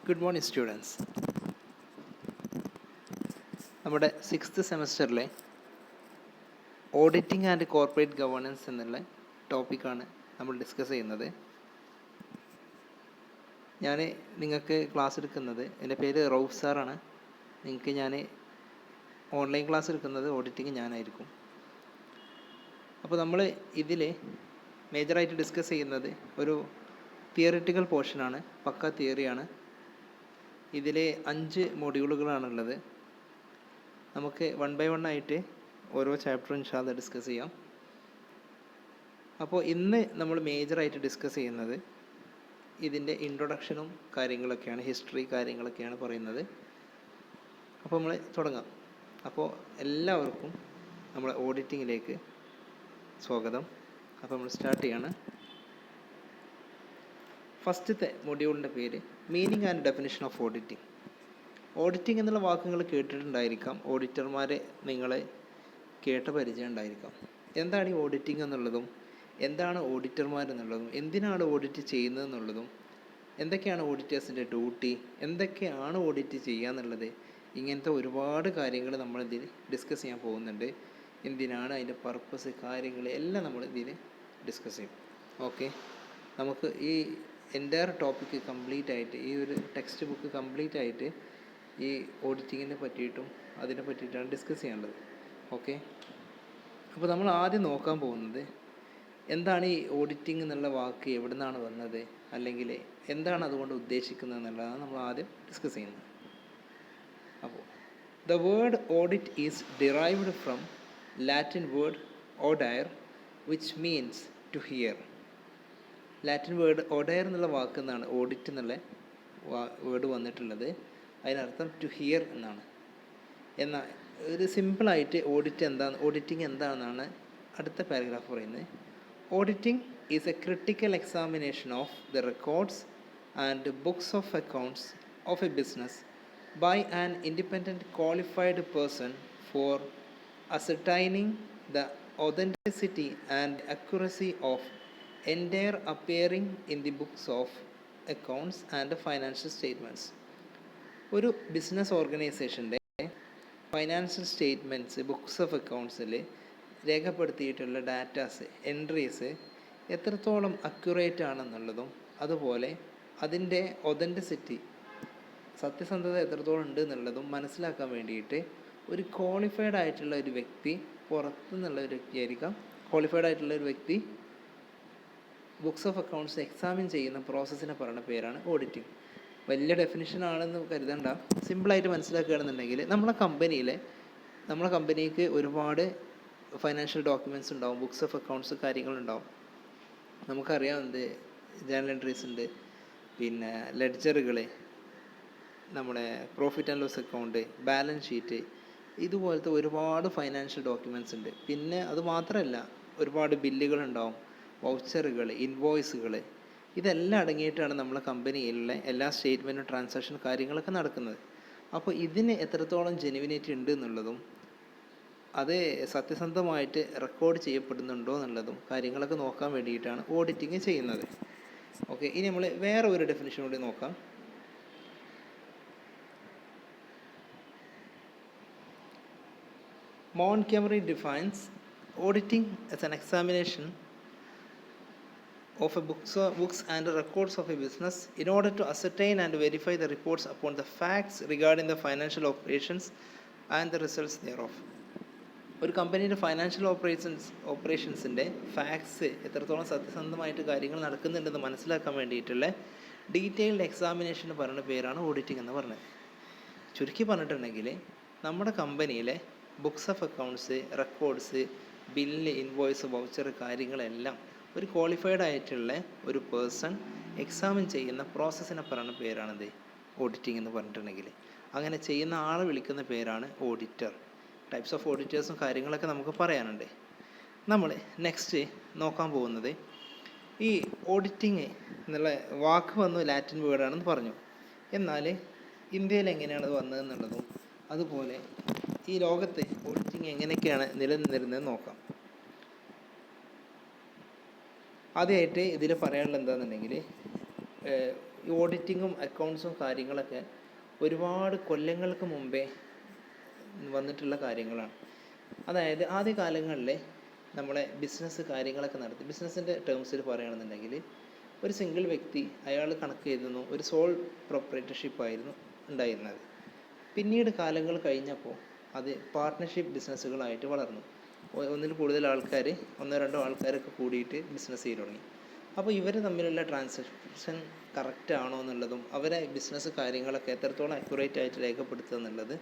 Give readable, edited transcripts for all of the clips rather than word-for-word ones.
Good morning students. നമ്മുടെ 6th സെമസ്റ്ററിലെ auditing and corporate governance എന്നുള്ള ടോപ്പിക്കാണ് നമ്മൾ ഡിസ്കസ് ചെയ്യുന്നത്. ഞാൻ നിങ്ങൾക്ക് ക്ലാസ് എടുക്കുന്നത്, എൻ്റെ പേര് റൌഫ് സാറാണ്. നിങ്ങൾക്ക് ഞാൻ ഓൺലൈൻ ക്ലാസ് എടുക്കുന്നത് ഓഡിറ്റിംഗ് ഞാനായിരിക്കും. അപ്പോൾ നമ്മൾ ഇതിൽ മേജറായിട്ട് ഡിസ്കസ് ചെയ്യുന്നത് ഒരു തിയറിറ്റിക്കൽ പോർഷനാണ്, പക്ക തിയറിയാണ്. ഇതിൽ 5 മൊഡ്യൂളുകളാണുള്ളത്. നമുക്ക് 1 by 1 ആയിട്ട് ഓരോ ചാപ്റ്ററും ഇൻഷാല്ലാ ഡിസ്കസ് ചെയ്യാം. അപ്പോൾ ഇന്ന് നമ്മൾ മേജറായിട്ട് ഡിസ്കസ് ചെയ്യുന്നത് ഇതിൻ്റെ ഇൻട്രൊഡക്ഷനും കാര്യങ്ങളൊക്കെയാണ്, ഹിസ്റ്ററി കാര്യങ്ങളൊക്കെയാണ് പറയുന്നത്. അപ്പോൾ നമ്മൾ തുടങ്ങാം. അപ്പോൾ എല്ലാവർക്കും നമ്മളെ ഓഡിറ്റിങ്ങിലേക്ക് സ്വാഗതം. അപ്പോൾ നമ്മൾ സ്റ്റാർട്ട് ചെയ്യാണ്. ഫസ്റ്റത്തെ മൊഡ്യൂളിൻ്റെ പേര് meaning and definition of auditing. Auditing എന്നുള്ള വാക്കുകൾ കേട്ടിട്ടുണ്ടായിരിക്കാം, ഓഡിറ്റർമാരെ നിങ്ങൾ കേട്ട പരിചയം ഉണ്ടായിരിക്കാം. എന്താണ് ഈ ഓഡിറ്റിംഗ് എന്നുള്ളതും, എന്താണ് ഓഡിറ്റർമാരെന്നുള്ളതും, എന്തിനാണ് ഓഡിറ്റ് ചെയ്യുന്നത് എന്നുള്ളതും, എന്തൊക്കെയാണ് ഓഡിറ്റേഴ്സിൻ്റെ ഡ്യൂട്ടി, എന്തൊക്കെയാണ് ഓഡിറ്റ് ചെയ്യുക എന്നുള്ളത്, ഇങ്ങനത്തെ ഒരുപാട് കാര്യങ്ങൾ നമ്മളിതിൽ ഡിസ്കസ് ചെയ്യാൻ പോകുന്നുണ്ട്. എന്തിനാണ് അതിൻ്റെ പർപ്പസ്, കാര്യങ്ങൾ എല്ലാം നമ്മൾ ഇതിൽ ഡിസ്കസ് ചെയ്യും. ഓക്കെ, നമുക്ക് ഈ എൻ്റയർ ടോപ്പിക്ക് കംപ്ലീറ്റ് ആയിട്ട്, ഈ ഒരു ടെക്സ്റ്റ് ബുക്ക് കംപ്ലീറ്റ് ആയിട്ട് ഈ ഓഡിറ്റിങ്ങിനെ പറ്റിയിട്ടും അതിനെ പറ്റിയിട്ടാണ് ഡിസ്കസ് ചെയ്യേണ്ടത്. ഓക്കെ, അപ്പോൾ നമ്മൾ ആദ്യം നോക്കാൻ പോകുന്നത് എന്താണ് ഈ ഓഡിറ്റിംഗ് എന്നുള്ള വാക്ക്, എവിടെ നിന്നാണ് വന്നത്, അല്ലെങ്കിൽ എന്താണ് അതുകൊണ്ട് ഉദ്ദേശിക്കുന്നത് എന്നുള്ളതാണ് നമ്മൾ ആദ്യം ഡിസ്കസ് ചെയ്യുന്നത്. അപ്പോൾ the word audit is derived from Latin word audire which means to hear. Latin word audire എന്നുള്ള വാക്കിൽ നിന്നാണ് ഓഡിറ്റ് എന്നുള്ള വേർഡ് വന്നിട്ടുള്ളത്. അതിനർത്ഥം ടു ഹിയർ എന്നാണ്. എന്നാൽ ഒരു സിമ്പിളായിട്ട് ഓഡിറ്റിംഗ് എന്താണെന്നാണ് അടുത്ത പാരഗ്രാഫ് പറയുന്നത്. Auditing is a critical examination of the records and books of accounts of a business by an independent qualified person for ascertaining the authenticity and accuracy of entire appearing in the books of accounts and financial statements. ഒരു business ഓർഗനൈസേഷൻ്റെ financial statements, books of അക്കൗണ്ട്സിൽ രേഖപ്പെടുത്തിയിട്ടുള്ള datas, entries എത്രത്തോളം accurate ആണെന്നുള്ളതും, അതുപോലെ അതിൻ്റെ authenticity, സത്യസന്ധത എത്രത്തോളം ഉണ്ട് എന്നുള്ളതും മനസ്സിലാക്കാൻ വേണ്ടിയിട്ട് ഒരു ക്വാളിഫൈഡ് ആയിട്ടുള്ള ഒരു വ്യക്തി, പുറത്തു നിന്നുള്ള ഒരു വ്യക്തിയായിരിക്കാം, ക്വാളിഫൈഡ് ആയിട്ടുള്ള ഒരു വ്യക്തി ബുക്സ് ഓഫ് അക്കൗണ്ട്സ് എക്സാമിൻ ചെയ്യുന്ന പ്രോസസ്സിനെ പറയുന്ന പേരാണ് ഓഡിറ്റിംഗ്. വലിയ ഡെഫിനിഷൻ ആണെന്ന് കരുതണ്ട, സിമ്പിളായിട്ട് മനസ്സിലാക്കുകയാണെന്നുണ്ടെങ്കിൽ നമ്മളെ കമ്പനിക്ക് ഒരുപാട് ഫൈനാൻഷ്യൽ ഡോക്യുമെൻറ്റ്സ് ഉണ്ടാവും, ബുക്സ് ഓഫ് അക്കൗണ്ട്സ് കാര്യങ്ങളുണ്ടാവും. നമുക്കറിയാവുന്നത് ജേണൽ എൻട്രീസ് ഉണ്ട്, പിന്നെ ലെഡ്ജറുകൾ, നമ്മുടെ profit and loss account, balance sheet, ഇതുപോലത്തെ ഒരുപാട് ഫൈനാൻഷ്യൽ ഡോക്യുമെൻറ്റ്സ് ഉണ്ട്. പിന്നെ അത് മാത്രമല്ല, ഒരുപാട് ബില്ലുകളുണ്ടാവും, വൗച്ചറുകൾ, ഇൻവോയ്സുകൾ, ഇതെല്ലാം അടങ്ങിയിട്ടാണ് നമ്മളെ കമ്പനിയിലുള്ള എല്ലാ സ്റ്റേറ്റ്മെൻറ്റും ട്രാൻസാക്ഷൻ കാര്യങ്ങളൊക്കെ നടക്കുന്നത്. അപ്പോൾ ഇതിന് എത്രത്തോളം ജെനുവിനിറ്റി ഉണ്ട് എന്നുള്ളതും, അത് സത്യസന്ധമായിട്ട് റെക്കോർഡ് ചെയ്യപ്പെടുന്നുണ്ടോ എന്നുള്ളതും കാര്യങ്ങളൊക്കെ നോക്കാൻ വേണ്ടിയിട്ടാണ് ഓഡിറ്റിങ് ചെയ്യുന്നത്. ഓക്കെ, ഇനി നമ്മൾ വേറെ ഒരു ഡെഫിനിഷൻ കൂടി നോക്കാം. Montgomery defines auditing as an examination of a books and records of a business in order to ascertain and verify the reports upon the facts regarding the financial operations and the results thereof. ഒരു കമ്പനിയുടെ financial ഓപ്പറേഷൻസിൻ്റെ facts എത്രത്തോളം സത്യസന്ധമായിട്ട് കാര്യങ്ങൾ നടക്കുന്നുണ്ടെന്ന് മനസ്സിലാക്കാൻ വേണ്ടിയിട്ടുള്ള detailed എക്സാമിനേഷന് പറയുന്ന പേരാണ് ഓഡിറ്റിംഗ് എന്ന് പറഞ്ഞത്. ചുരുക്കി പറഞ്ഞിട്ടുണ്ടെങ്കിൽ നമ്മുടെ കമ്പനിയിലെ books of accounts, records, bill, invoice, voucher കാര്യങ്ങളെല്ലാം ഒരു ക്വാളിഫൈഡ് ആയിട്ടുള്ള ഒരു പേഴ്സൺ എക്സാമിൻ ചെയ്യുന്ന പ്രോസസ്സിനെ പറയുന്ന പേരാണിത് ഓഡിറ്റിംഗ് എന്ന് പറഞ്ഞിട്ടുണ്ടെങ്കിൽ. അങ്ങനെ ചെയ്യുന്ന ആളെ വിളിക്കുന്ന പേരാണ് ഓഡിറ്റർ. ടൈപ്സ് ഓഫ് ഓഡിറ്റേഴ്സും കാര്യങ്ങളൊക്കെ നമുക്ക് പറയാനുണ്ട്. നമ്മൾ നെക്സ്റ്റ് നോക്കാൻ പോകുന്നത് ഈ ഓഡിറ്റിങ് എന്നുള്ള വാക്ക് വന്നു ലാറ്റിൻ വേർഡാണെന്ന് പറഞ്ഞു. എന്നാൽ ഇന്ത്യയിൽ എങ്ങനെയാണ് വന്നതെന്നുള്ളതും, അതുപോലെ ഈ ലോകത്ത് ഓഡിറ്റിങ് എങ്ങനെയൊക്കെയാണ് നിലനിന്നിരുന്നത് നോക്കാം. ആദ്യമായിട്ട് ഇതിൽ പറയാനുള്ളത് എന്താണെന്നുണ്ടെങ്കിൽ, ഈ ഓഡിറ്റിങ്ങും അക്കൗണ്ട്സും കാര്യങ്ങളൊക്കെ ഒരുപാട് കൊല്ലങ്ങൾക്ക് മുമ്പേ വന്നിട്ടുള്ള കാര്യങ്ങളാണ്. അതായത് ആദ്യ കാലങ്ങളിൽ നമ്മളെ ബിസിനസ് കാര്യങ്ങളൊക്കെ നടത്തി, ബിസിനസ്സിൻ്റെ ടേംസിൽ പറയുകയാണെന്നുണ്ടെങ്കിൽ ഒരു സിംഗിൾ വ്യക്തി അയാൾ കണക്ക് എഴുതുന്നു, ഒരു സോൾ പ്രൊപ്പറേറ്റർഷിപ്പ് ആയിരുന്നു ഉണ്ടായിരുന്നത്. പിന്നീട് കാലങ്ങൾ കഴിഞ്ഞപ്പോൾ അത് പാർട്ട്ണർഷിപ്പ് ബിസിനസ്സുകളായിട്ട് വളർന്നു. ഒന്നിൽ കൂടുതൽ ആൾക്കാർ, ഒന്നോ രണ്ടോ ആൾക്കാരൊക്കെ കൂടിയിട്ട് ബിസിനസ് ചെയ്ത് തുടങ്ങി. അപ്പോൾ ഇവർ തമ്മിലുള്ള ട്രാൻസാക്ഷൻ കറക്റ്റ് ആണോ എന്നുള്ളതും അവരെ ബിസിനസ് കാര്യങ്ങളൊക്കെ എത്രത്തോളം അക്യുറേറ്റ് ആയിട്ട് രേഖപ്പെടുത്തുക എന്നുള്ളത്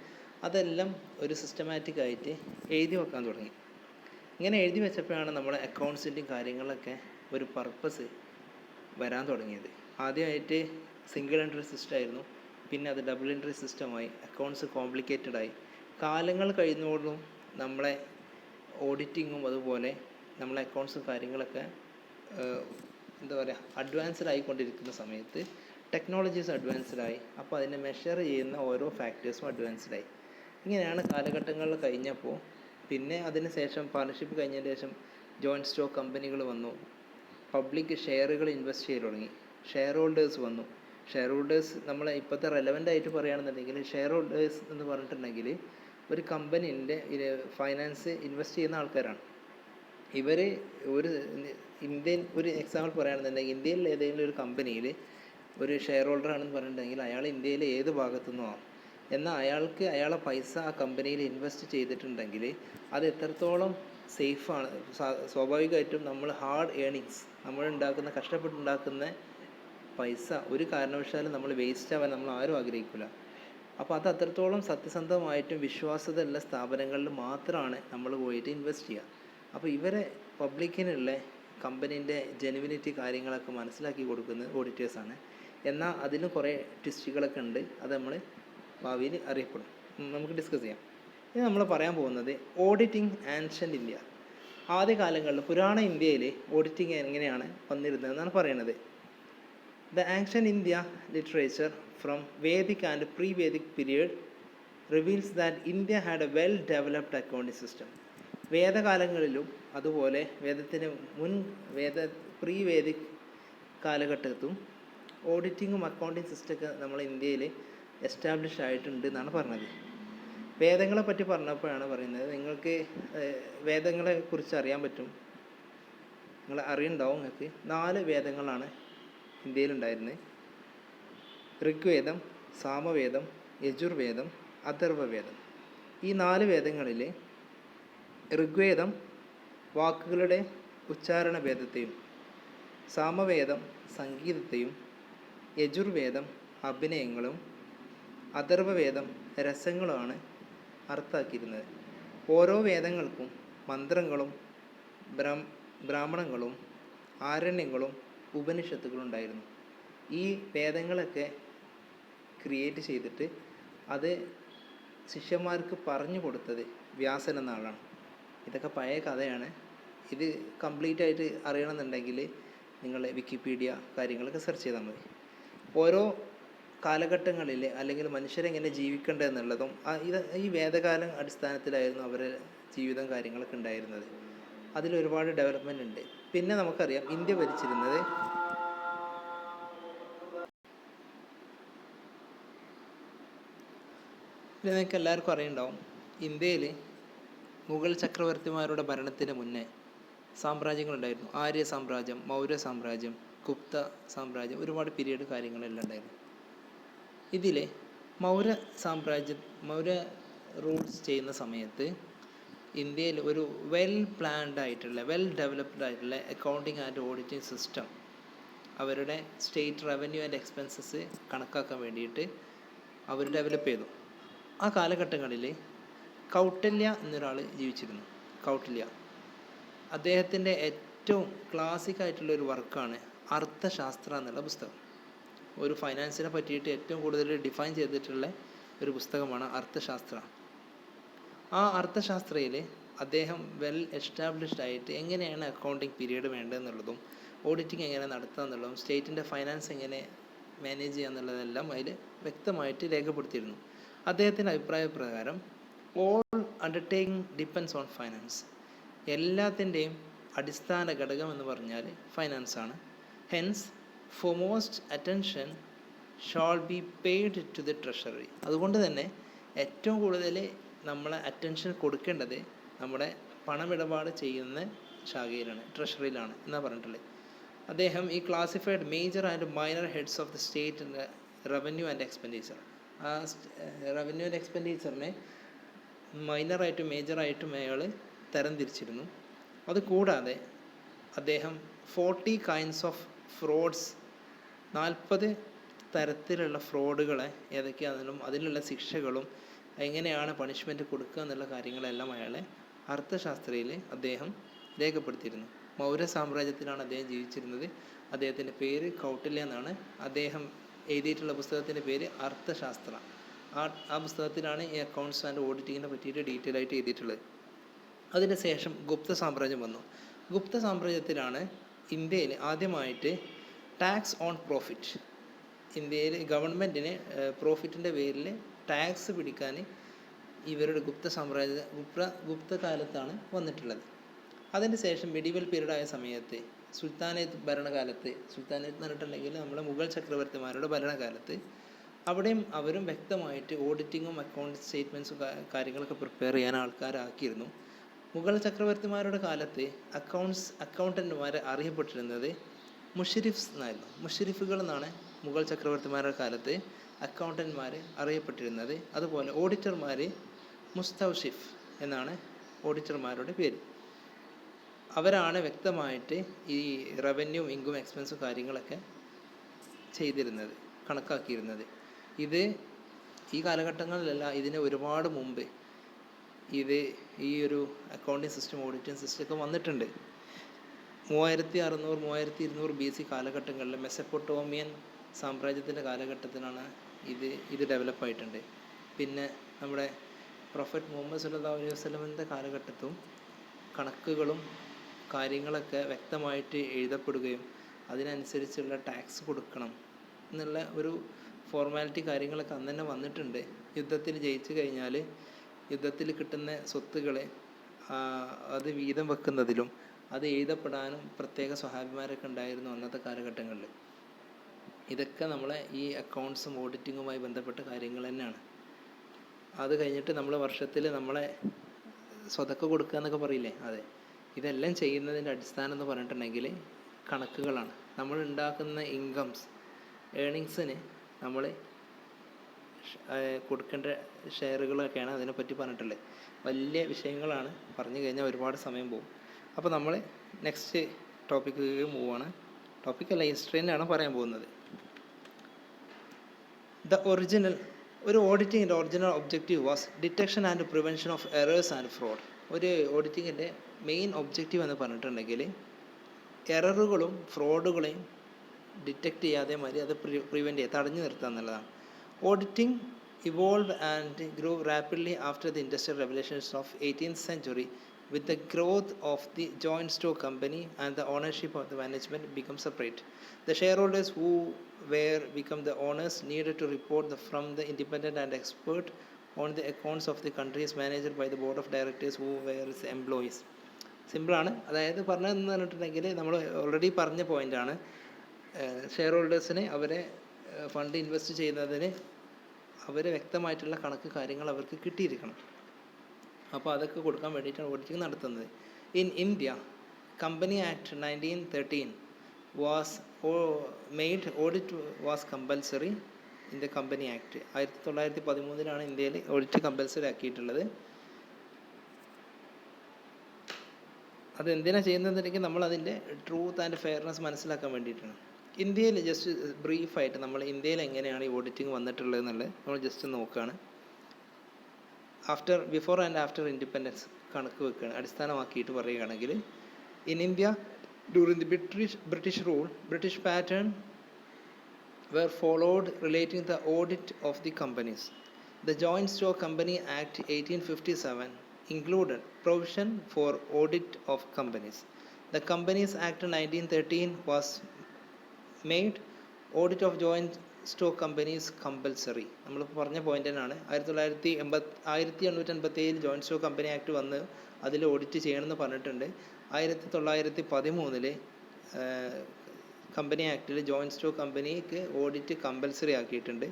അതെല്ലാം ഒരു സിസ്റ്റമാറ്റിക് ആയിട്ട് എഴുതി വെക്കാൻ തുടങ്ങി. ഇങ്ങനെ എഴുതി വെച്ചപ്പോഴാണ് നമ്മുടെ അക്കൗണ്ട്സിൻ്റെയും കാര്യങ്ങളൊക്കെ ഒരു പർപ്പസ് വരാൻ തുടങ്ങിയത്. ആദ്യമായിട്ട് സിംഗിൾ എൻട്രി സിസ്റ്റം ആയിരുന്നു, പിന്നെ അത് ഡബിൾ എൻട്രി സിസ്റ്റമായി, അക്കൗണ്ട്സ് കോംപ്ലിക്കേറ്റഡ് ആയി. കാലങ്ങൾ കഴിയുന്നതോടും നമ്മളെ ഓഡിറ്റിങ്ങും അതുപോലെ നമ്മളെ അക്കൗണ്ട്സും കാര്യങ്ങളൊക്കെ എന്താ പറയുക അഡ്വാൻസ്ഡ് ആയിക്കൊണ്ടിരിക്കുന്ന സമയത്ത് ടെക്നോളജീസ് അഡ്വാൻസ്ഡ് ആയി. അപ്പോൾ അതിനെ മെഷർ ചെയ്യുന്ന ഓരോ ഫാക്ടേഴ്സും അഡ്വാൻസ്ഡ് ആയി. ഇങ്ങനെയാണ് കാലഘട്ടങ്ങളിൽ കഴിഞ്ഞപ്പോൾ പിന്നെ അതിന് ശേഷം പാർട്ണർഷിപ്പ് കഴിഞ്ഞതിന് ശേഷം ജോയിൻറ്റ് സ്റ്റോക്ക് കമ്പനികൾ വന്നു, പബ്ലിക് ഷെയറുകൾ ഇൻവെസ്റ്റ് ചെയ്ത് തുടങ്ങി, ഷെയർ ഹോൾഡേഴ്സ് വന്നു. ഷെയർ ഹോൾഡേഴ്സ് നമ്മളെ ഇപ്പോഴത്തെ റെലവൻ്റ് ആയിട്ട് പറയുകയാണെന്നുണ്ടെങ്കിൽ ഷെയർ ഹോൾഡേഴ്സ് എന്ന് പറഞ്ഞിട്ടുണ്ടെങ്കിൽ ഒരു കമ്പനീൻ്റെ ഫൈനാൻസ് ഇൻവെസ്റ്റ് ചെയ്യുന്ന ആൾക്കാരാണ്. ഇവർ ഒരു ഇന്ത്യൻ ഒരു എക്സാമ്പിൾ പറയുകയാണെന്നുണ്ടെങ്കിൽ ഇന്ത്യയിൽ ഏതെങ്കിലും ഒരു കമ്പനിയിൽ ഒരു ഷെയർ ഹോൾഡർ ആണെന്ന് പറഞ്ഞിട്ടുണ്ടെങ്കിൽ അയാൾ ഇന്ത്യയിലെ ഏത് ഭാഗത്തു നിന്നോ ആവും. എന്നാൽ അയാൾക്ക് അയാളെ പൈസ ആ കമ്പനിയിൽ ഇൻവെസ്റ്റ് ചെയ്തിട്ടുണ്ടെങ്കിൽ അത് എത്രത്തോളം സേഫാണ്. സ്വാഭാവികമായിട്ടും നമ്മൾ ഹാർഡ് ഏണിങ്സ്, നമ്മൾ ഉണ്ടാക്കുന്ന കഷ്ടപ്പെട്ടുണ്ടാക്കുന്ന പൈസ ഒരു കാരണവശാലും നമ്മൾ വേസ്റ്റ് ആവാൻ നമ്മൾ ആരും ആഗ്രഹിക്കില്ല. അപ്പോൾ അത് അത്രത്തോളം സത്യസന്ധമായിട്ടും വിശ്വാസ്യതയുള്ള സ്ഥാപനങ്ങളിൽ മാത്രമാണ് നമ്മൾ പോയിട്ട് ഇൻവെസ്റ്റ് ചെയ്യുക. അപ്പോൾ ഇവരെ പബ്ലിക്കിനുള്ള കമ്പനീൻ്റെ ജെനുവിനിറ്റി കാര്യങ്ങളൊക്കെ മനസ്സിലാക്കി കൊടുക്കുന്നത് ഓഡിറ്റേഴ്സാണ്. എന്നാൽ അതിന് കുറേ ട്വിസ്റ്റുകളൊക്കെ ഉണ്ട്, അത് നമ്മൾ ഭാവിയിൽ അറിയപ്പെടും. നമുക്ക് ഡിസ്കസ് ചെയ്യാം. ഇത് നമ്മൾ പറയാൻ പോകുന്നത് ഓഡിറ്റിംഗ് ആൻഷ്യൻ്റ് ഇന്ത്യ. ആദ്യ കാലങ്ങളിൽ പുരാണ ഇന്ത്യയിൽ ഓഡിറ്റിംഗ് എങ്ങനെയാണ് വന്നിരുന്നതെന്നാണ് പറയുന്നത്. The ancient India literature from Vedic and pre Vedic period reveals that India had a well developed accounting system. വേദകാലങ്ങളിലും അതുപോലെ വേദത്തിന് പ്രീ വേദിക് കാലഘട്ടത്തും ഓഡിറ്റിങ്ങും അക്കൗണ്ടിങ് സിസ്റ്റമൊക്കെ നമ്മൾ ഇന്ത്യയിൽ എസ്റ്റാബ്ലിഷ് ആയിട്ടുണ്ട് എന്നാണ് പറഞ്ഞത്. വേദങ്ങളെ പറ്റി പറഞ്ഞപ്പോഴാണ് പറയുന്നത്, നിങ്ങൾക്ക് വേദങ്ങളെ കുറിച്ച് അറിയാൻ പറ്റും, നിങ്ങൾ അറിയുണ്ടാവും. നിങ്ങൾക്ക് 4 വേദങ്ങളാണ് ഇന്ത്യയിലുണ്ടായിരുന്നത്: ഋഗ്വേദം, സാമവേദം, യജുർവേദം, അഥർവവേദം. ഈ 4 വേദങ്ങളിൽ ഋഗ്വേദം വാക്കുകളുടെ ഉച്ചാരണ ഭേദത്തെയും, സാമവേദം സംഗീതത്തെയും, യജുർവേദം അഭിനയങ്ങളും, അഥർവവേദം രസങ്ങളുമാണ് അർത്ഥമാക്കിയിരുന്നത്. ഓരോ വേദങ്ങൾക്കും മന്ത്രങ്ങളും ബ്രാഹ്മണങ്ങളും ആരണ്യങ്ങളും ഉപനിഷത്തുകളും ഉണ്ടായിരുന്നു. ഈ വേദങ്ങളൊക്കെ ക്രിയേറ്റ് ചെയ്തിട്ട് അത് ശിഷ്യന്മാർക്ക് പറഞ്ഞു കൊടുത്തത് വ്യാസൻ എന്ന ആളാണ്. ഇതൊക്കെ പഴയ കഥയാണ്. ഇത് കംപ്ലീറ്റ് ആയിട്ട് അറിയണമെന്നുണ്ടെങ്കിൽ നിങ്ങൾ വിക്കിപീഡിയ കാര്യങ്ങളൊക്കെ സെർച്ച് ചെയ്താൽ മതി. ഓരോ കാലഘട്ടങ്ങളിൽ അല്ലെങ്കിൽ മനുഷ്യരെങ്ങനെ ജീവിക്കേണ്ടത് എന്നുള്ളതും ഈ വേദകാലം അടിസ്ഥാനത്തിലായിരുന്നു അവരുടെ ജീവിതം കാര്യങ്ങളൊക്കെ ഉണ്ടായിരുന്നത്. അതിലൊരുപാട് ഡെവലപ്മെൻ്റ് ഉണ്ട്. പിന്നെ നമുക്കറിയാം ഇന്ത്യ ഭരിച്ചിരുന്നത് നിങ്ങൾക്ക് എല്ലാവർക്കും അറിയുണ്ടാവും, ഇന്ത്യയിൽ മുഗൾ ചക്രവർത്തിമാരുടെ ഭരണത്തിന് മുന്നേ സാമ്രാജ്യങ്ങളുണ്ടായിരുന്നു. ആര്യ സാമ്രാജ്യം, മൗര്യ സാമ്രാജ്യം, ഗുപ്ത സാമ്രാജ്യം, ഒരുപാട് പീരീഡ് കാര്യങ്ങളെല്ലാം ഉണ്ടായിരുന്നു. ഇതിൽ മൗര്യ റൂൾസ് ചെയ്യുന്ന സമയത്ത് ഇന്ത്യയിൽ ഒരു വെൽ പ്ലാൻഡ് ആയിട്ടുള്ള വെൽ ഡെവലപ്ഡ് ആയിട്ടുള്ള അക്കൗണ്ടിങ് ആൻഡ് ഓഡിറ്റിംഗ് സിസ്റ്റം അവരുടെ സ്റ്റേറ്റ് റവന്യൂ ആൻഡ് എക്സ്പെൻസസ് കണക്കാക്കാൻ വേണ്ടിയിട്ട് അവർ ഡെവലപ്പ് ചെയ്തു. ആ കാലഘട്ടങ്ങളിൽ കൗട്ടില്യ എന്നൊരാൾ ജീവിച്ചിരുന്നു. കൗട്ടില്യ അദ്ദേഹത്തിൻ്റെ ഏറ്റവും ക്ലാസിക് ആയിട്ടുള്ള ഒരു വർക്കാണ് അർത്ഥശാസ്ത്ര എന്നുള്ള പുസ്തകം. ഒരു ഫൈനാൻസിനെ പറ്റിയിട്ട് ഏറ്റവും കൂടുതൽ ഡിഫൈൻ ചെയ്തിട്ടുള്ള ഒരു പുസ്തകമാണ് അർത്ഥശാസ്ത്ര. ആ അർത്ഥശാസ്ത്രയിൽ അദ്ദേഹം വെൽ എസ്റ്റാബ്ലിഷ്ഡ് ആയിട്ട് എങ്ങനെയാണ് അക്കൗണ്ടിങ് പീരീഡ് വേണ്ടതെന്നുള്ളതും ഓഡിറ്റിംഗ് എങ്ങനെ നടത്തുക എന്നുള്ളതും സ്റ്റേറ്റിൻ്റെ ഫൈനാൻസ് എങ്ങനെ മാനേജ് ചെയ്യുക എന്നുള്ളതെല്ലാം അതിൽ വ്യക്തമായിട്ട് രേഖപ്പെടുത്തിയിരുന്നു. അദ്ദേഹത്തിൻ്റെ അഭിപ്രായ പ്രകാരം all undertaking depends on finance. എല്ലാത്തിൻ്റെയും അടിസ്ഥാന ഘടകം എന്ന് പറഞ്ഞാൽ ഫൈനാൻസാണ്. Hence foremost attention shall be paid to the treasury. അതുകൊണ്ട് തന്നെ ഏറ്റവും കൂടുതൽ നമ്മൾ അറ്റൻഷൻ കൊടുക്കേണ്ടത് നമ്മുടെ പണമിടപാട് ചെയ്യുന്ന ശാഖയിലാണ്, ട്രഷറിയിലാണ് എന്നാണ് പറഞ്ഞിട്ടുള്ളത്. അദ്ദേഹം ഈ classified major and minor heads of the state revenue and expenditure, ആ റവന്യൂ ആൻഡ് എക്സ്പെൻഡിച്ചറിനെ മൈനറായിട്ടും മേജറായിട്ടും അയാൾ തരംതിരിച്ചിരുന്നു. അതുകൂടാതെ അദ്ദേഹം 40 കൈൻഡ്സ് ഓഫ് ഫ്രോഡ്സ്, 40 തരത്തിലുള്ള ഫ്രോഡുകളെ ഏതൊക്കെയാണെന്നും അതിനുള്ള ശിക്ഷകളും എങ്ങനെയാണ് പണിഷ്മെൻറ്റ് കൊടുക്കുക എന്നുള്ള കാര്യങ്ങളെല്ലാം അയാളെ അർത്ഥശാസ്ത്രയിൽ അദ്ദേഹം രേഖപ്പെടുത്തിയിരുന്നു. മൗര്യ സാമ്രാജ്യത്തിലാണ് അദ്ദേഹം ജീവിച്ചിരുന്നത്. അദ്ദേഹത്തിൻ്റെ പേര് കൗട്ടില്യ എന്നാണ്. അദ്ദേഹം എഴുതിയിട്ടുള്ള പുസ്തകത്തിൻ്റെ പേര് അർത്ഥശാസ്ത്ര. ആ പുസ്തകത്തിലാണ് ഈ അക്കൗണ്ട്സ് ആൻഡ് ഓഡിറ്റിങ്ങിനെ പറ്റിയിട്ട് ഡീറ്റെയിൽ ആയിട്ട് എഴുതിയിട്ടുള്ളത്. അതിന് ശേഷം ഗുപ്ത സാമ്രാജ്യം വന്നു. ഗുപ്ത സാമ്രാജ്യത്തിലാണ് ഇന്ത്യയിൽ ആദ്യമായിട്ട് ടാക്സ് ഓൺ പ്രോഫിറ്റ്, ഇന്ത്യയിൽ ഗവൺമെൻറ്റിന് പ്രോഫിറ്റിൻ്റെ പേരിൽ ടാക്സ് പിടിക്കാൻ ഇവരുടെ ഗുപ്ത കാലത്താണ് വന്നിട്ടുള്ളത്. അതിന് ശേഷം മെഡീവൽ പീരീഡ് ആയ സമയത്ത് സുൽത്താനേറ്റ് ഭരണകാലത്ത്, സുൽത്താനേറ്റ് എന്ന് പറഞ്ഞിട്ടുണ്ടെങ്കിൽ നമ്മുടെ മുഗൾ ചക്രവർത്തിമാരുടെ ഭരണകാലത്ത് അവിടെയും അവരും വ്യക്തമായിട്ട് ഓഡിറ്റിങ്ങും അക്കൗണ്ട് സ്റ്റേറ്റ്മെൻറ്റ്സും കാര്യങ്ങളൊക്കെ പ്രിപ്പയർ ചെയ്യാൻ ആൾക്കാരാക്കിയിരുന്നു. മുഗൾ ചക്രവർത്തിമാരുടെ കാലത്ത് അക്കൗണ്ടന്റുമാരെ അറിയപ്പെട്ടിരുന്നത് മുഷരിഫ്സ് എന്നായിരുന്നു. മുഷരിഫുകൾ എന്നാണ് മുഗൾ ചക്രവർത്തിമാരുടെ കാലത്ത് അക്കൗണ്ടന്റ്മാർ അറിയപ്പെട്ടിരുന്നത്. അതുപോലെ ഓഡിറ്റർമാർ മുസ്തൗഷിഫ് എന്നാണ് ഓഡിറ്റർമാരുടെ പേര്. അവരാണ് വ്യക്തമായിട്ട് ഈ റവന്യൂ, ഇൻകം, എക്സ്പെൻസും കാര്യങ്ങളൊക്കെ ചെയ്തിരുന്നത്, കണക്കാക്കിയിരുന്നത്. ഇത് ഈ കാലഘട്ടങ്ങളിലല്ല, ഇതിന് ഒരുപാട് മുമ്പ് ഈ ഒരു അക്കൗണ്ടിങ് സിസ്റ്റം, ഓഡിറ്റിംഗ് സിസ്റ്റം ഒക്കെ വന്നിട്ടുണ്ട്. 3600 3200 BC കാലഘട്ടങ്ങളിൽ മെസപ്പൊട്ടോമിയൻ സാമ്രാജ്യത്തിൻ്റെ കാലഘട്ടത്തിലാണ് ഇത് ഡെവലപ്പായിട്ടുണ്ട്. പിന്നെ നമ്മുടെ പ്രൊഫറ്റ് മുഹമ്മദ് സല്ലല്ലാഹു അലൈഹി വസല്ലമിൻ്റെ കാലഘട്ടത്തും കണക്കുകളും കാര്യങ്ങളൊക്കെ വ്യക്തമായിട്ട് എഴുതപ്പെടുകയും അതിനനുസരിച്ചുള്ള ടാക്സ് കൊടുക്കണം എന്നുള്ള ഒരു ഫോർമാലിറ്റി കാര്യങ്ങളൊക്കെ അന്ന് തന്നെ വന്നിട്ടുണ്ട്. യുദ്ധത്തിൽ ജയിച്ചു കഴിഞ്ഞാൽ യുദ്ധത്തിൽ കിട്ടുന്ന സ്വത്തുക്കളെ അത് വീതം വെക്കുന്നതിലും അത് എഴുതപ്പെടാനും പ്രത്യേക സ്വഹാബിമാരൊക്കെ ഉണ്ടായിരുന്നു അന്നത്തെ കാലഘട്ടങ്ങളിൽ. ഇതൊക്കെ നമ്മളെ ഈ അക്കൗണ്ട്സും ഓഡിറ്റിങ്ങുമായി ബന്ധപ്പെട്ട കാര്യങ്ങൾ തന്നെയാണ്. അത് കഴിഞ്ഞിട്ട് നമ്മൾ വർഷത്തിൽ നമ്മളെ സ്വതക്ക കൊടുക്കുക എന്നൊക്കെ പറയില്ലേ, അതെ. ഇതെല്ലാം ചെയ്യുന്നതിൻ്റെ അടിസ്ഥാനം എന്ന് പറഞ്ഞിട്ടുണ്ടെങ്കിൽ കണക്കുകളാണ്. നമ്മൾ ഉണ്ടാക്കുന്ന ഇൻകംസ്, ഏണിങ്സിന് നമ്മൾ കൊടുക്കേണ്ട ഷെയറുകളൊക്കെയാണ് അതിനെപ്പറ്റി പറഞ്ഞിട്ടുള്ളത്. വലിയ വിഷയങ്ങളാണ്, പറഞ്ഞു കഴിഞ്ഞാൽ ഒരുപാട് സമയം പോകും. അപ്പോൾ നമ്മൾ നെക്സ്റ്റ് ടോപ്പിക്ക് മൂവാണ്. ടോപ്പിക്കല്ല, ഹിസ്റ്ററിയിലാണ് പറയാൻ പോകുന്നത്. ഒരു ഓഡിറ്റിങ്ങിൻ്റെ original objective was detection and prevention of errors and fraud. ഒരു ഓഡിറ്റിങ്ങിൻ്റെ മെയിൻ ഒബ്ജക്റ്റീവ് എന്ന് പറഞ്ഞിട്ടുണ്ടെങ്കിൽ എററുകളും ഫ്രോഡുകളെയും ഡിറ്റക്റ്റ് ചെയ്യാതെ മതി അത് പ്രിവെൻറ്റ് ചെയ്യുക, തടഞ്ഞു നിർത്തുക എന്നുള്ളതാണ്. Auditing evolved and grew rapidly after the industrial revolutions of 18th century. With the growth of the joint stock company and the ownership of the management become separate, the shareholders who were become the owners needed to report from the independent and expert on the accounts of the countries managed by the board of directors who were its employees. സിമ്പിളാണ്. അതായത് പറഞ്ഞതെന്ന് പറഞ്ഞിട്ടുണ്ടെങ്കിൽ നമ്മൾ already പറഞ്ഞ പോയിൻ്റാണ്. Share ഹോൾഡേഴ്സിന് അവരെ fund invest ചെയ്യുന്നതിന് അവരെ വ്യക്തമായിട്ടുള്ള കണക്ക് കാര്യങ്ങൾ അവർക്ക് കിട്ടിയിരിക്കണം. അപ്പോൾ അതൊക്കെ കൊടുക്കാൻ വേണ്ടിയിട്ടാണ് ഓഡിറ്റിംഗ് നടത്തുന്നത്. In India, company act 1913 was made audit was compulsory in the company act. 1913 ഇന്ത്യയിൽ ഓഡിറ്റ് കമ്പൽസറി ആക്കിയിട്ടുള്ളത്. അതെന്തിനാണ് ചെയ്യുന്നതെന്നുണ്ടെങ്കിൽ നമ്മളതിൻ്റെ ട്രൂത്ത് ആൻഡ് ഫെയർനെസ് മനസ്സിലാക്കാൻ വേണ്ടിയിട്ടാണ്. ഇന്ത്യയിൽ ജസ്റ്റ് ബ്രീഫായിട്ട് നമ്മൾ ഇന്ത്യയിൽ എങ്ങനെയാണ് ഈ ഓഡിറ്റിംഗ് വന്നിട്ടുള്ളത് എന്നുള്ളത് നമ്മൾ ജസ്റ്റ് നോക്കുകയാണ്. ബിഫോർ ആൻഡ് ആഫ്റ്റർ ഇൻഡിപെൻഡൻസ് കണക്ക് വെക്കുകയാണ്, അടിസ്ഥാനമാക്കിയിട്ട് പറയുകയാണെങ്കിൽ in India during the British rule, British pattern were followed relating the audit of the companies. The Joint Stock Company Act 1857 included provision for audit of companies. The Companies Act 1913 was made audit of joint stock companies compulsory. നമ്മൾ പറഞ്ഞ point തന്നെയാണ്. 1887 joint stock company act വന്ന് അതിൽ audit ചെയ്യണമെന്ന് പറഞ്ഞിട്ടുണ്ട്. 1913 company ആക്ടിൽ joint stock കമ്പനിക്ക് audit compulsory ആക്കിയിട്ടുണ്ട്.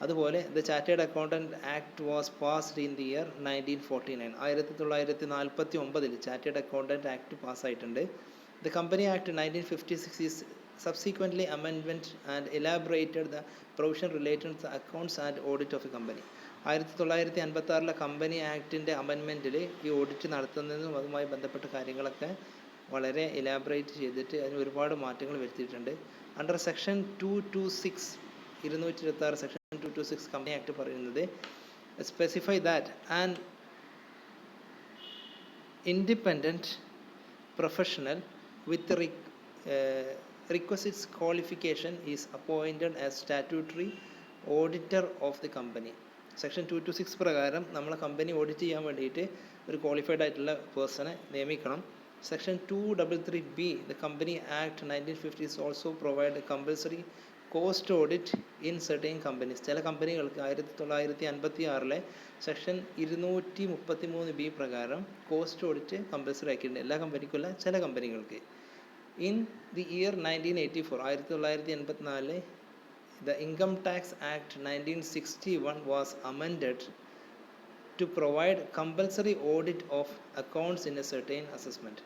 അതുപോലെ the chartered accountant act was passed in the year 1949. 1949 chartered accountant act പാസ്സായിട്ടുണ്ട്. The company act 1956 is subsequently amendment and elaborated the provision related to the accounts and audit of a company. 1956 company ആക്ടിൻ്റെ അമെൻമെൻറ്റിൽ ഈ audit നടത്തുന്നതിനും അതുമായി ബന്ധപ്പെട്ട കാര്യങ്ങളൊക്കെ വളരെ elaborate ചെയ്തിട്ട് അതിന് ഒരുപാട് മാറ്റങ്ങൾ വരുത്തിയിട്ടുണ്ട്. Under section 226 section 226 company act പറയുന്നത് specify that an independent professional with requisite qualification is appointed as statutory auditor of the company. Section 226 പ്രകാരം നമ്മളെ കമ്പനി ഓഡിറ്റ് ചെയ്യാൻ വേണ്ടിയിട്ട് ഒരു ക്വാളിഫൈഡ് ആയിട്ടുള്ള പേഴ്സണെ നിയമിക്കണം. Section 233B the company act 1950 is also provide compulsory cost audit in certain companies. ചില കമ്പനികൾക്ക് 1956 സെക്ഷൻ 233B പ്രകാരം കോസ്റ്റ് ഓഡിറ്റ് കമ്പൽസറി ആക്കിയിട്ടുണ്ട്. എല്ലാ കമ്പനിക്കുമല്ല, ചില കമ്പനികൾക്ക്. In the year 1984, the Income Tax Act 1961 was amended to provide compulsory audit of accounts in a certain assessment.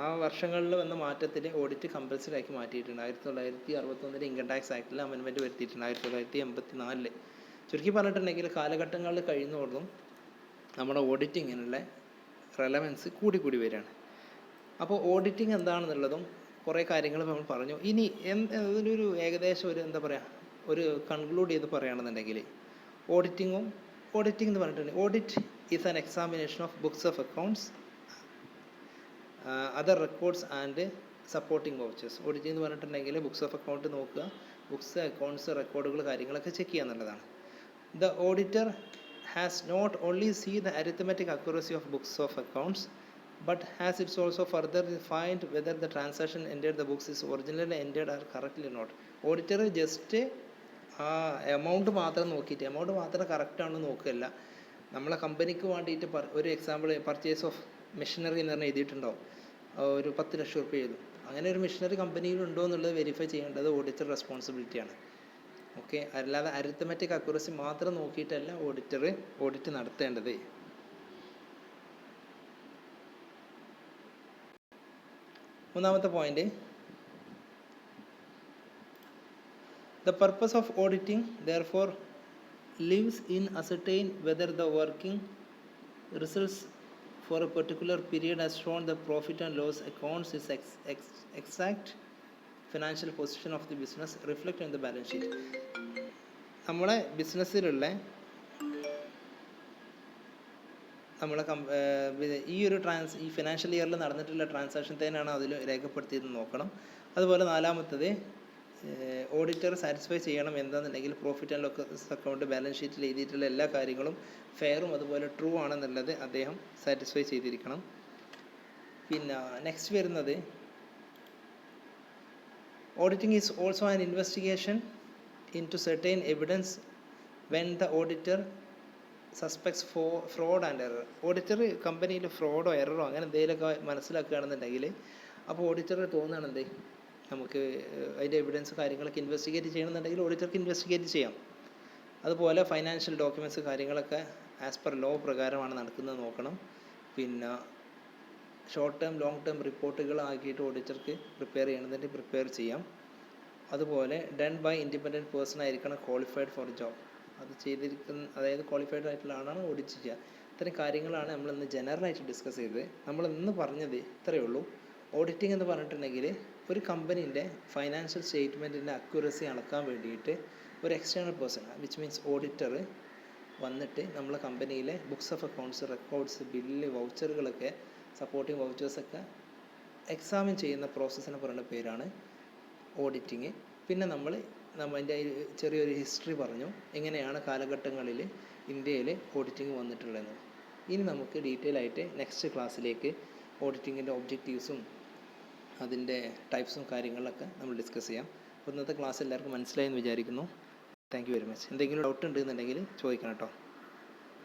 ആ വർഷങ്ങളിൽ വന്ന മാറ്റത്തിൽ ഓഡിറ്റ് കമ്പൽസറി ആക്കി മാറ്റിയിട്ടുണ്ട്. 1961 ഇൻകം ടാക്സ് ആക്ടിൽ അമെൻമെൻറ്റ് വരുത്തിയിട്ടുണ്ട്. 1984 ചുരുക്കി പറഞ്ഞിട്ടുണ്ടെങ്കിൽ കാലഘട്ടങ്ങളിൽ കഴിയുന്നതോടും നമ്മുടെ ഓഡിറ്റിങ്ങിനുള്ള റെലവൻസ് കൂടി വരികയാണ്. അപ്പോൾ ഓഡിറ്റിംഗ് എന്താണെന്നുള്ളതും കുറേ കാര്യങ്ങൾ നമ്മൾ പറഞ്ഞു. ഇനി അതിലൊരു ഏകദേശം ഒരു കൺക്ലൂഡ് ചെയ്ത് പറയുകയാണെന്നുണ്ടെങ്കിൽ ഓഡിറ്റിംഗ് എന്ന് പറഞ്ഞിട്ടുണ്ടെങ്കിൽ audit is an examination of books of accounts, other records and supporting vouchers. Auditing എന്ന് പറഞ്ഞിട്ടുണ്ടെങ്കിൽ ബുക്സ് ഓഫ് അക്കൗണ്ട് നോക്കുക, ബുക്സ് അക്കൗണ്ട്സ് റെക്കോർഡുകൾ കാര്യങ്ങളൊക്കെ ചെക്ക് ചെയ്യുക എന്നുള്ളതാണ്. The auditor has not only see the arithmetic accuracy of books of accounts but has it also further defined whether the transaction entered the books is originally entered or correctly or not. Auditor just ആ amount മാത്രം നോക്കിയിട്ട് amount മാത്രം correct ആണെന്ന് നോക്കുകയല്ല. നമ്മളെ കമ്പനിക്ക് വേണ്ടിയിട്ട് ഒരു example purchase of machinery എന്ന് പറഞ്ഞാൽ എഴുതിയിട്ടുണ്ടാവും, ഒരു 10 ലക്ഷം രൂപ ചെയ്തു. അങ്ങനെ ഒരു മെഷീനറി കമ്പനിയിലുണ്ടോ എന്നുള്ളത് വെരിഫൈ ചെയ്യേണ്ടത് ഓഡിറ്റർ റെസ്പോൺസിബിലിറ്റിയാണ്. ഓക്കെ, അല്ലാതെ അരിത്മെറ്റിക് അക്യുറസി മാത്രം നോക്കിയിട്ടല്ല ഓഡിറ്റ് നടത്തേണ്ടത്. മൂന്നാമത്തെ point, the purpose of auditing therefore lives in ascertain whether the working results for a particular period has shown the profit and loss accounts is exact financial position of the business reflected in the balance sheet. നമ്മളെ ബിസിനസ്സിലുള്ള ഈ financial ഇയറിൽ നടന്നിട്ടുള്ള transaction തന്നെയാണ് അതിൽ രേഖപ്പെടുത്തിയത് നോക്കണം. അതുപോലെ നാലാമത്തത് ഓഡിറ്റർ സാറ്റിസ്ഫൈ ചെയ്യണം എന്താണെന്നുണ്ടെങ്കിൽ profit and loss account balance ഷീറ്റിൽ എഴുതിയിട്ടുള്ള എല്ലാ കാര്യങ്ങളും ഫെയറും അതുപോലെ ട്രൂ ആണെന്നുള്ളത് അദ്ദേഹം സാറ്റിസ്ഫൈ ചെയ്തിരിക്കണം. പിന്നെ നെക്സ്റ്റ് വരുന്നത് auditing is also an investigation into certain evidence when the auditor suspects fraud and error. Auditor കമ്പനിയിൽ ഫ്രോഡോ എററോ അങ്ങനെ എന്തെങ്കിലുമൊക്കെ മനസ്സിലാക്കുകയാണെന്നുണ്ടെങ്കിൽ അപ്പോൾ ഓഡിറ്ററിന് തോന്നുകയാണെന്ത് നമുക്ക് അതിൻ്റെ എവിഡൻസ് കാര്യങ്ങളൊക്കെ ഇൻവെസ്റ്റിഗേറ്റ് ചെയ്യണമെന്നുണ്ടെങ്കിൽ ഓഡിറ്റർക്ക് ഇൻവെസ്റ്റിഗേറ്റ് ചെയ്യാം. അതുപോലെ ഫൈനാൻഷ്യൽ ഡോക്യുമെൻറ്റ്സ് കാര്യങ്ങളൊക്കെ ആസ് പെർ ലോ പ്രകാരമാണ് നടക്കുന്നത് നോക്കണം. പിന്നെ ഷോർട്ട് ടേം ലോങ് ടേം റിപ്പോർട്ടുകൾ ആക്കിയിട്ട് ഓഡിറ്റർക്ക് പ്രിപ്പയർ ചെയ്യണമെന്നുണ്ടെങ്കിൽ പ്രിപ്പയർ ചെയ്യാം. അതുപോലെ ഡൺ ബൈ ഇൻഡിപെൻഡൻറ്റ് പേഴ്സൺ ആയിരിക്കണം, ക്വാളിഫൈഡ് ഫോർ ജോബ്. അത് അതായത് ക്വാളിഫൈഡ് ആയിട്ടുള്ള ആളാണ് ഓഡിറ്റ് ചെയ്യുക. ഇത്തരം കാര്യങ്ങളാണ് നമ്മളിന്ന് ജനറലായിട്ട് ഡിസ്കസ് ചെയ്തത്. നമ്മളിന്ന് പറഞ്ഞത് ഇത്രയേ ഉള്ളൂ. ഓഡിറ്റിംഗ് എന്ന് പറഞ്ഞിട്ടുണ്ടെങ്കിൽ ഒരു കമ്പനീൻ്റെ ഫൈനാൻഷ്യൽ സ്റ്റേറ്റ്മെൻറ്റിൻ്റെ അക്യുറസി അളക്കാൻ വേണ്ടിയിട്ട് ഒരു external person which means auditor വന്നിട്ട് നമ്മളെ കമ്പനിയിലെ books of accounts, records, bill, വൗച്ചറുകളൊക്കെ സപ്പോർട്ടിങ് വൗച്ചേഴ്സൊക്കെ എക്സാമിൻ ചെയ്യുന്ന പ്രോസസ്സിനെ പറയുന്ന പേരാണ് ഓഡിറ്റിങ്. പിന്നെ അതിൻ്റെ ചെറിയൊരു ഹിസ്റ്ററി പറഞ്ഞു, എങ്ങനെയാണ് കാലഘട്ടങ്ങളിൽ ഇന്ത്യയിൽ ഓഡിറ്റിംഗ് വന്നിട്ടുള്ളതെന്ന്. ഇനി നമുക്ക് ഡീറ്റെയിൽ ആയിട്ട് നെക്സ്റ്റ് ക്ലാസ്സിലേക്ക് ഓഡിറ്റിങ്ങിൻ്റെ ഒബ്ജക്റ്റീവ്സും അതിൻ്റെ ടൈപ്സും കാര്യങ്ങളൊക്കെ നമ്മൾ ഡിസ്കസ് ചെയ്യാം. അപ്പോൾ ഇന്നത്തെ ക്ലാസ് എല്ലാവർക്കും മനസ്സിലായെന്ന് വിചാരിക്കുന്നു. Thank you very much. എന്തെങ്കിലും ഡൗട്ട് ഉണ്ടെന്നുണ്ടെങ്കിൽ ചോദിക്കണം കേട്ടോ.